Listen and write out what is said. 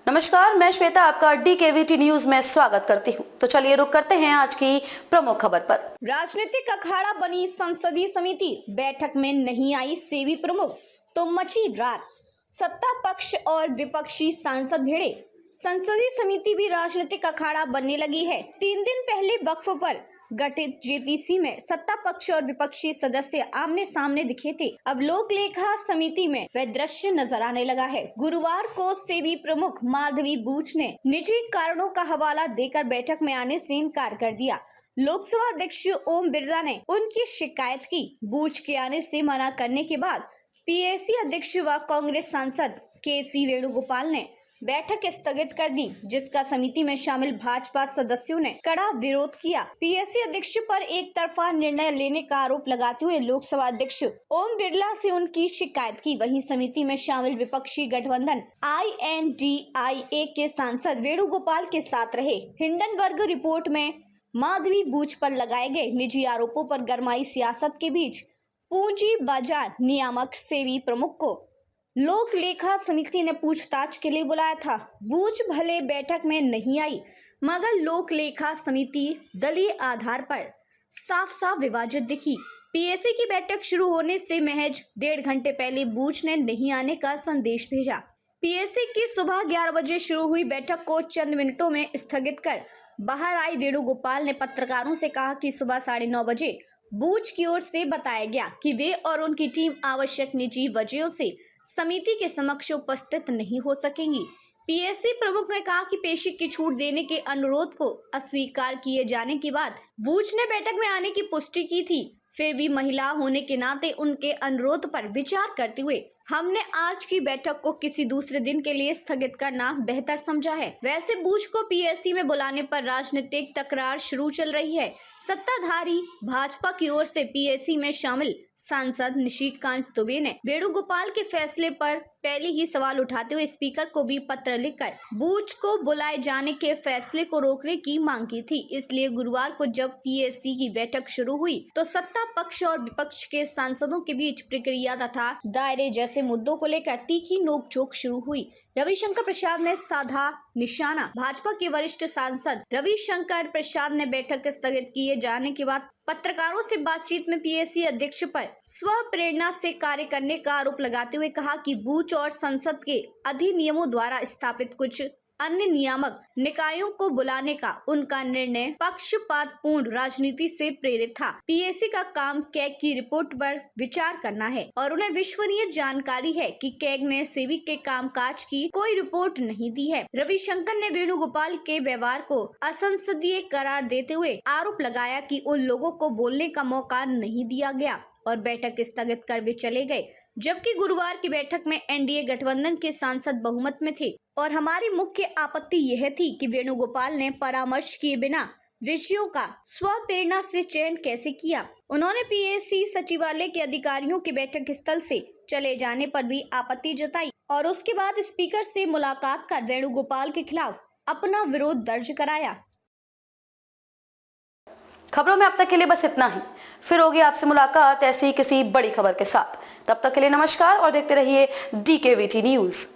नमस्कार, मैं श्वेता आपका DKVT न्यूज में स्वागत करती हूं। तो चलिए रुक करते हैं आज की प्रमुख खबर पर। राजनीतिक अखाड़ा बनी संसदीय समिति, बैठक में नहीं आई सेबी प्रमुख तो मची रार। सत्ता पक्ष और विपक्षी सांसद भिड़े। संसदीय समिति भी राजनीतिक अखाड़ा बनने लगी है। 3 दिन पहले वक्फ पर गठित JPC में सत्ता पक्ष और विपक्षी सदस्य आमने सामने दिखे थे। अब लोक लेखा समिति में वह दृश्य नजर आने लगा है। गुरुवार को सेबी प्रमुख माधवी बूच ने निजी कारणों का हवाला देकर बैठक में आने से इनकार कर दिया। लोकसभा अध्यक्ष ओम बिरला ने उनकी शिकायत की। बूच के आने से मना करने के बाद PAC अध्यक्ष व कांग्रेस सांसद KC वेणुगोपाल ने बैठक स्थगित कर दी, जिसका समिति में शामिल भाजपा सदस्यों ने कड़ा विरोध किया। PAC अध्यक्ष पर एक तरफा निर्णय लेने का आरोप लगाते हुए लोकसभा अध्यक्ष ओम बिरला से उनकी शिकायत की। वहीं समिति में शामिल विपक्षी गठबंधन INDIA के सांसद वेणुगोपाल के साथ रहे। हिंडनबर्ग रिपोर्ट में माधवी बूच पर लगाए गए निजी आरोपों पर गरमाई सियासत के बीच पूंजी बाजार नियामक सेबी प्रमुख को लोक लेखा समिति ने पूछताछ के लिए बुलाया था। बूच भले बैठक में नहीं आई, मगर लोक लेखा समिति दलीय आधार पर साफ साफ विभाजित दिखी। PAC की बैठक शुरू होने से महज 1.5 घंटे पहले बूच ने नहीं आने का संदेश भेजा। PAC की सुबह 11 बजे शुरू हुई बैठक को चंद मिनटों में स्थगित कर बाहर आई वेणुगोपाल ने पत्रकारों से कहा कि सुबह 9:30 बजे बूच की ओर से बताया गया कि वे और उनकी टीम आवश्यक निजी वजहों से समिति के समक्ष उपस्थित नहीं हो सकेंगी। PAC प्रमुख ने कहा कि पेशी की छूट देने के अनुरोध को अस्वीकार किए जाने के बाद बूच ने बैठक में आने की पुष्टि की थी। फिर भी महिला होने के नाते उनके अनुरोध पर विचार करते हुए हमने आज की बैठक को किसी दूसरे दिन के लिए स्थगित करना बेहतर समझा है। वैसे बूच को PAC में बुलाने पर राजनीतिक तकरार शुरू चल रही है। सत्ताधारी भाजपा की ओर से PAC में शामिल सांसद निशिकांत दुबे ने वेणुगोपाल के फैसले पर पहले ही सवाल उठाते हुए स्पीकर को भी पत्र लिखकर बूच को बुलाए जाने के फैसले को रोकने की मांग की थी। इसलिए गुरुवार को जब PAC की बैठक शुरू हुई तो सत्ता पक्ष और विपक्ष के सांसदों के बीच प्रक्रिया तथा दायरे जैसे मुद्दों को लेकर तीखी नोकझोंक शुरू हुई। रविशंकर प्रसाद ने साधा निशाना। भाजपा के वरिष्ठ सांसद रविशंकर प्रसाद ने बैठक स्थगित किए जाने के बाद पत्रकारों से बातचीत में PAC अध्यक्ष पर स्व प्रेरणा से कार्य करने का आरोप लगाते हुए कहा कि बूच और संसद के अधिनियमों द्वारा स्थापित कुछ अन्य नियामक निकायों को बुलाने का उनका निर्णय पक्षपातपूर्ण राजनीति से प्रेरित था। PAC का काम कैग की रिपोर्ट पर विचार करना है और उन्हें विश्वसनीय जानकारी है कि कैग ने सेबी के कामकाज की कोई रिपोर्ट नहीं दी है। रविशंकर ने वेणुगोपाल के व्यवहार को असंसदीय करार देते हुए आरोप लगाया कि उन लोगों को बोलने का मौका नहीं दिया गया और बैठक स्थगित कर वे चले गए, जबकि गुरुवार की बैठक में NDA गठबंधन के सांसद बहुमत में थे। और हमारी मुख्य आपत्ति यह थी कि वेणुगोपाल ने परामर्श किए बिना विषयों का स्व प्रेरणा से चयन कैसे किया। उन्होंने PAC सचिवालय के अधिकारियों के बैठक स्थल से चले जाने पर भी आपत्ति जताई और उसके बाद स्पीकर से मुलाकात कर वेणुगोपाल के खिलाफ अपना विरोध दर्ज कराया। खबरों में अब तक के लिए बस इतना ही। फिर होगी आपसे मुलाकात ऐसी किसी बड़ी खबर के साथ। तब तक के लिए नमस्कार और देखते रहिए DKVT न्यूज।